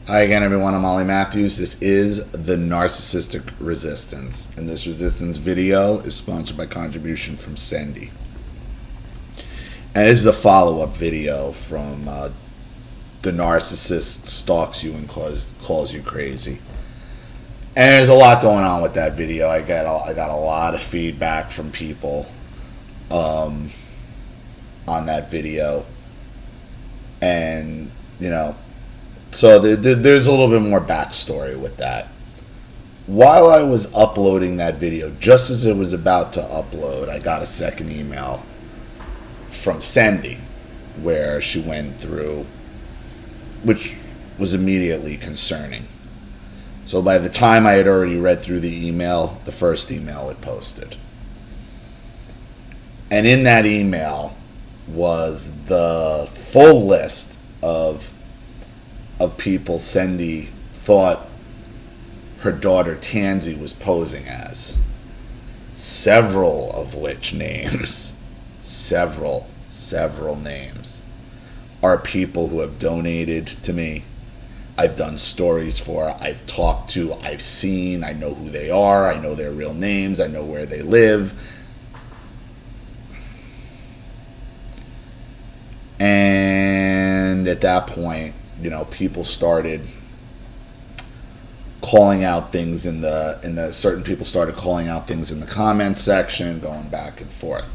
Hi again, everyone. I'm Ollie Matthews. This is the Narcissistic Resistance, and this resistance video is sponsored by contribution from Sandy. And this is a follow-up video from the narcissist stalks you and calls you crazy. And there's a lot going on with that video. I got a lot of feedback from people on that video, and so there's a little bit more backstory with that. While I was uploading that video, just as it was about to upload, I got a second email from Sandy where she went through, which was immediately concerning. So by the time I had already read through the email, the first email it posted. And in that email was the full list of people Sandy thought her daughter Tansy was posing as. Several of which names, several names, are people who have donated to me. I've done stories for, I've talked to, I've seen, I know who they are, I know their real names, I know where they live. And at that point, people started calling out things certain people started calling out things in the comments section, going back and forth.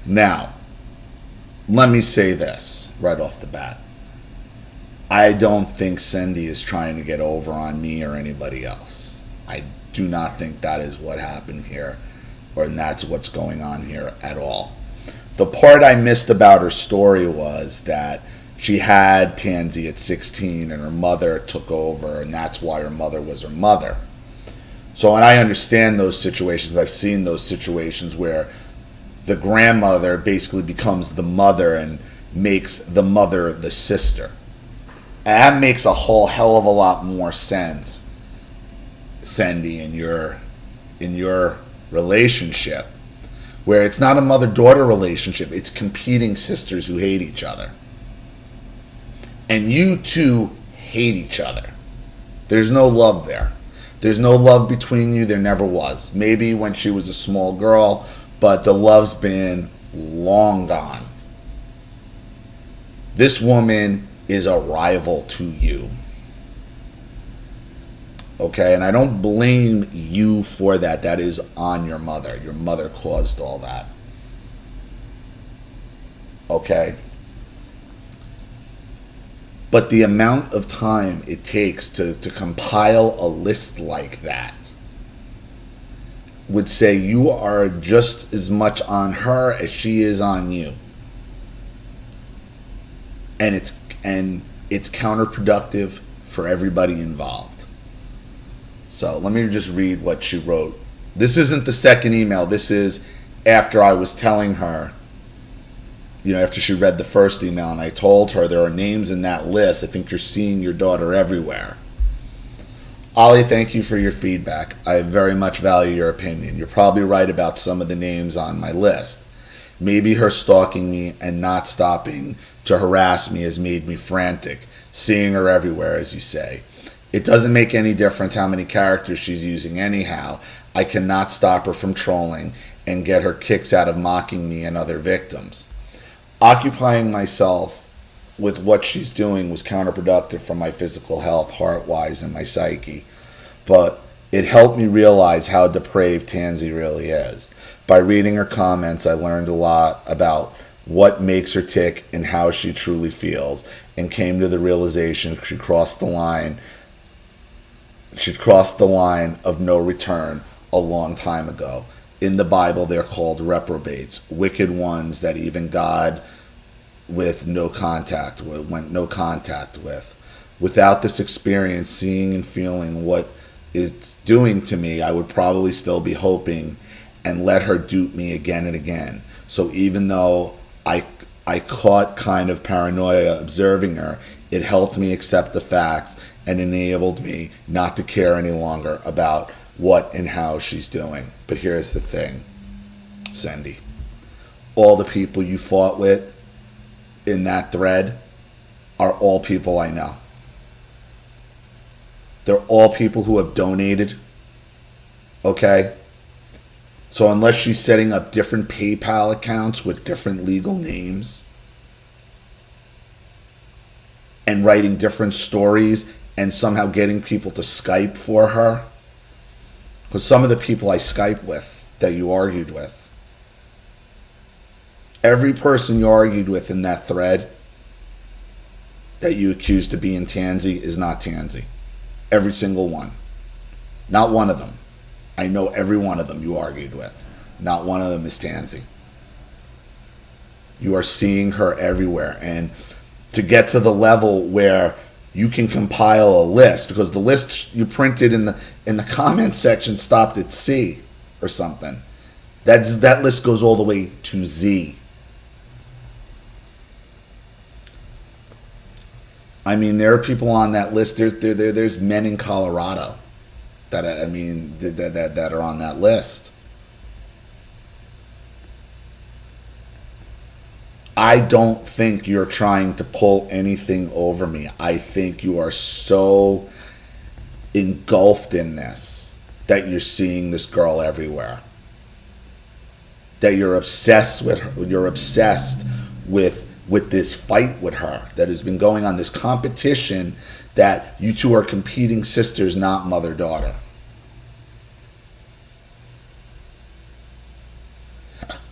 Now, let me say this right off the bat. I don't think Sandy is trying to get over on me or anybody else. I do not think that is what happened here, or that's what's going on here at all. The part I missed about her story was that she had Tansy at 16 and her mother took over, and that's why her mother was her mother. So, and I understand those situations. I've seen those situations where the grandmother basically becomes the mother and makes the mother the sister. And that makes a whole hell of a lot more sense, Sandy, in your relationship, where it's not a mother-daughter relationship, it's competing sisters who hate each other. And you two hate each other. There's no love there. There's no love between you. There never was. Maybe when she was a small girl, but the love's been long gone. This woman is a rival to you. Okay, and I don't blame you for that. That is on your mother. Your mother caused all that. Okay? But the amount of time it takes to compile a list like that would say you are just as much on her as she is on you. And it's counterproductive for everybody involved. So let me just read what she wrote. This isn't the second email. This is after I was telling her, after she read the first email, and I told her there are names in that list. I think you're seeing your daughter everywhere. Ollie, thank you for your feedback. I very much value your opinion. You're probably right about some of the names on my list. Maybe her stalking me and not stopping to harass me has made me frantic, seeing her everywhere, as you say. It doesn't make any difference how many characters she's using anyhow. I cannot stop her from trolling and get her kicks out of mocking me and other victims. Occupying myself with what she's doing was counterproductive for my physical health, heart-wise, and my psyche. But it helped me realize how depraved Tansy really is. By reading her comments, I learned a lot about what makes her tick and how she truly feels, and came to the realization she crossed the line. She crossed the line of no return a long time ago. In the Bible, they're called reprobates, wicked ones that even God went no contact with. Without this experience, seeing and feeling what it's doing to me, I would probably still be hoping and let her dupe me again and again. So even though I caught kind of paranoia observing her, it helped me accept the facts and enabled me not to care any longer about what and how she's doing. But here's the thing, Sandy. All the people you fought with in that thread are all people I know. They're all people who have donated. Okay? So unless she's setting up different PayPal accounts with different legal names and writing different stories and somehow getting people to Skype for her, because some of the people I Skype with that you argued with, every person you argued with in that thread that you accused of being Tansy is not Tansy. Every single one. Not one of them. I know every one of them you argued with. Not one of them is Tansy. You are seeing her everywhere. And to get to the level where you can compile a list, because the list you printed in the comment section stopped at C or something. That list goes all the way to Z. I mean, there are people on that list. There's men in Colorado that are on that list. I don't think you're trying to pull anything over me. I think you are so engulfed in this that you're seeing this girl everywhere. That you're obsessed with her. You're obsessed with this fight with her that has been going on, this competition that you two are competing sisters, not mother-daughter.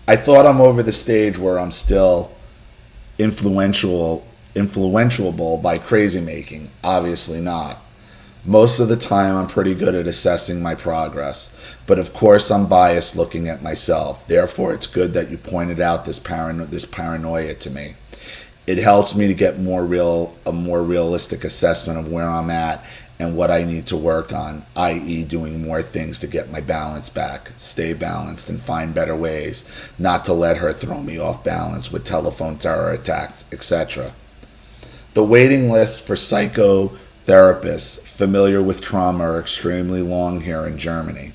I thought I'm over the stage where I'm still influential by crazy making. Obviously not. Most of the time I'm pretty good at assessing my progress. But of course I'm biased looking at myself. Therefore it's good that you pointed out this paranoia to me. It helps me to get a more realistic assessment of where I'm at and what I need to work on, i.e. doing more things to get my balance back, stay balanced, and find better ways not to let her throw me off balance with telephone terror attacks, etc. The waiting lists for psychotherapists familiar with trauma are extremely long here in Germany.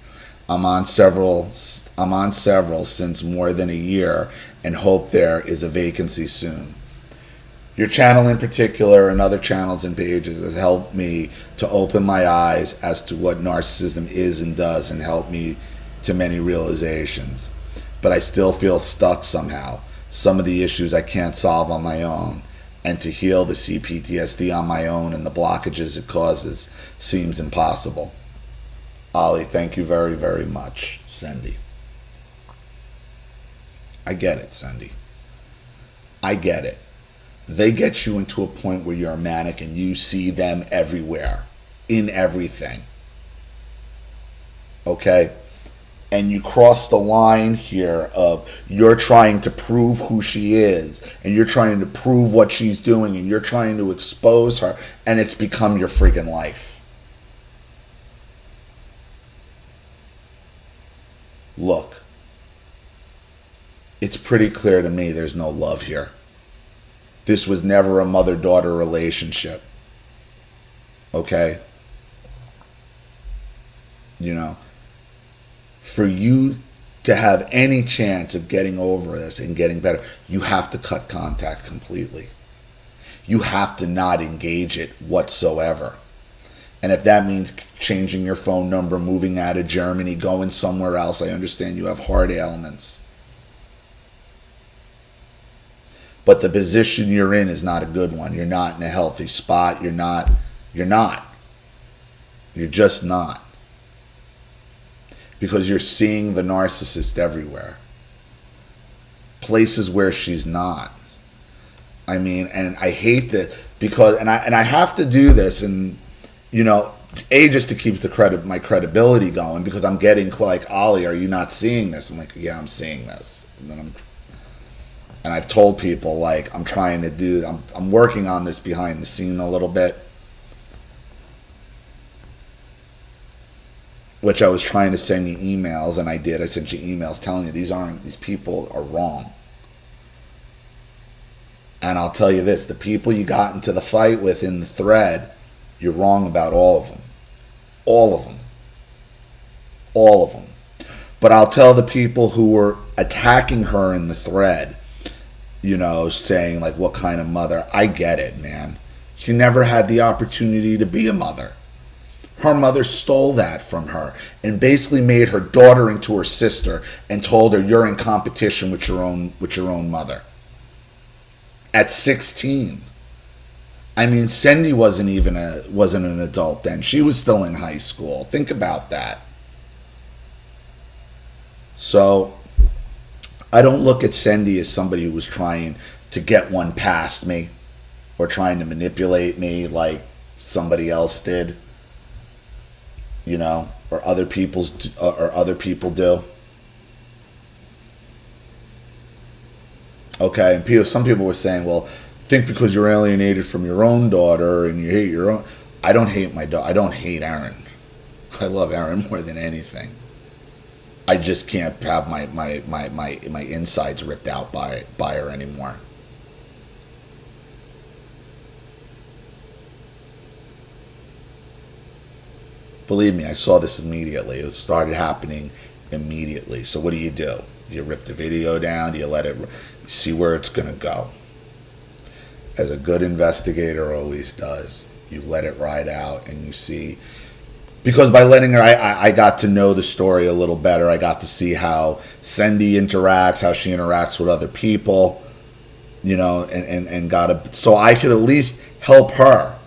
I'm on several since more than a year and hope there is a vacancy soon. Your channel in particular and other channels and pages has helped me to open my eyes as to what narcissism is and does, and helped me to many realizations. But I still feel stuck somehow. Some of the issues I can't solve on my own, and to heal the CPTSD on my own and the blockages it causes seems impossible. Ollie, thank you very, very much. Cindy. I get it, Cindy. I get it. They get you into a point where you're manic and you see them everywhere, in everything. Okay? And you cross the line here of you're trying to prove who she is, and you're trying to prove what she's doing, and you're trying to expose her, and it's become your friggin' life. Look, it's pretty clear to me there's no love here. This was never a mother-daughter relationship. Okay? You know, for you to have any chance of getting over this and getting better, you have to cut contact completely. You have to not engage it whatsoever. And if that means changing your phone number, moving out of Germany, going somewhere else, I understand you have heart ailments. But the position you're in is not a good one. You're not in a healthy spot. You're not. You're just not. Because you're seeing the narcissist everywhere. Places where she's not. I mean, and I hate that because, and I have to do this, and you know, just to keep my credibility going, because I'm getting like, Ollie, are you not seeing this? I'm like, yeah, I'm seeing this. And I've told people, like, I'm working on this behind the scene a little bit. Which I was trying to send you emails, and I did. I sent you emails telling you these people are wrong. And I'll tell you this, the people you got into the fight with in the thread, you're wrong about all of them. All of them. All of them. But I'll tell the people who were attacking her in the thread, you know, saying like, what kind of mother? I get it, man. She never had the opportunity to be a mother. Her mother stole that from her and basically made her daughter into her sister and told her, you're in competition with your own mother. At 16. I mean, Cindy wasn't an adult then. She was still in high school. Think about that. So I don't look at Cindy as somebody who was trying to get one past me or trying to manipulate me like somebody else did, you know, or other people do. Okay, and some people were saying, well, think because you're alienated from your own daughter and you hate your own. I don't hate my daughter. I don't hate Erin. I love Erin more than anything. I just can't have my insides ripped out by her anymore. Believe me, I saw this immediately. It started happening immediately. So what do? You rip the video down? Do you let it see where it's going to go? As a good investigator always does. You let it ride out and you see. Because by letting her, I got to know the story a little better. I got to see how Cindy interacts, how she interacts with other people, you know, and so I could at least help her.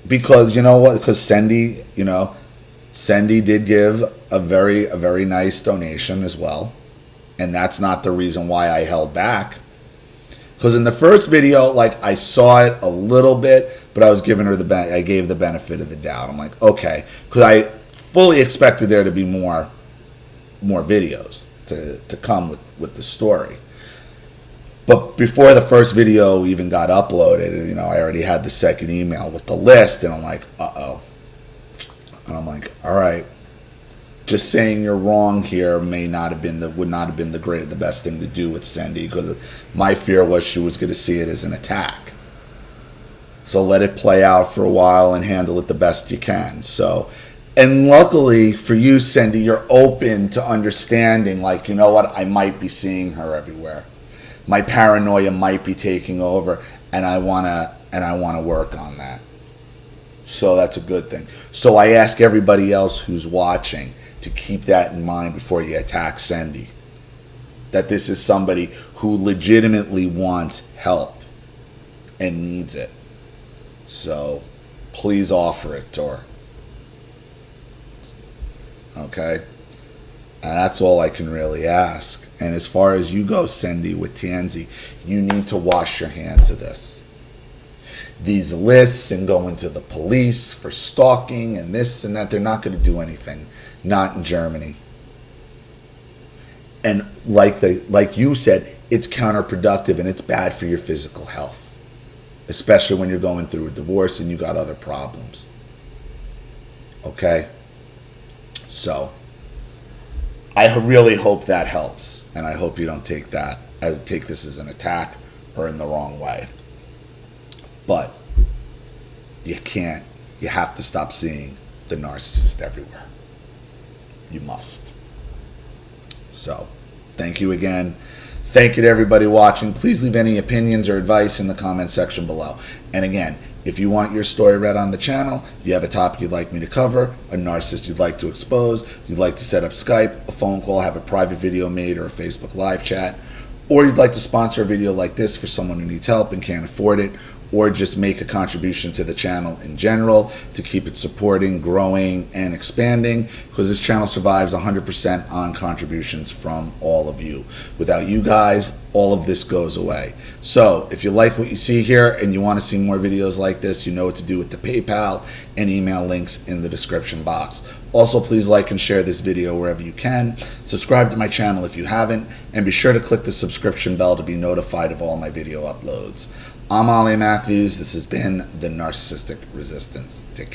Because, you know what, because Cindy did give a very nice donation as well. And that's not the reason why I held back. Because in the first video, like, I saw it a little bit, but I was giving her I gave the benefit of the doubt. I'm like, okay, because I fully expected there to be more videos to come with the story. But before the first video even got uploaded, you know, I already had the second email with the list, and I'm like, uh-oh. And I'm like, all right, just saying you're wrong here would not have been the best thing to do with Cindy, because my fear was she was going to see it as an attack. So let it play out for a while and handle it the best you can. So, and luckily for you, Cindy, you're open to understanding, like, you know what, I might be seeing her everywhere. My paranoia might be taking over, and I wanna work on that. So that's a good thing. So I ask everybody else who's watching to keep that in mind before you attack Cindy. That this is somebody who legitimately wants help and needs it. So please offer it to her. Okay? And that's all I can really ask. And as far as you go, Cindy, with Tansy, you need to wash your hands of this. These lists and going to the police for stalking and this and that, they're not going to do anything. Not in Germany. And like you said, it's counterproductive and it's bad for your physical health. Especially when you're going through a divorce and you got other problems. Okay? So I really hope that helps, and I hope you don't take this as an attack or in the wrong way. But you can't. You have to stop seeing the narcissist everywhere. You must. So, thank you again. Thank you to everybody watching. Please leave any opinions or advice in the comment section below. And again, if you want your story read on the channel, you have a topic you'd like me to cover, a narcissist you'd like to expose, you'd like to set up Skype, a phone call, have a private video made, or a Facebook live chat, or you'd like to sponsor a video like this for someone who needs help and can't afford it, or just make a contribution to the channel in general to keep it supporting, growing, and expanding, because this channel survives 100% on contributions from all of you. Without you guys, all of this goes away. So if you like what you see here and you want to see more videos like this, you know what to do with the PayPal and email links in the description box. Also, please like and share this video wherever you can. Subscribe to my channel if you haven't, and be sure to click the subscription bell to be notified of all my video uploads. I'm Ollie Matthews. This has been the Narcissistic Resistance. Take care.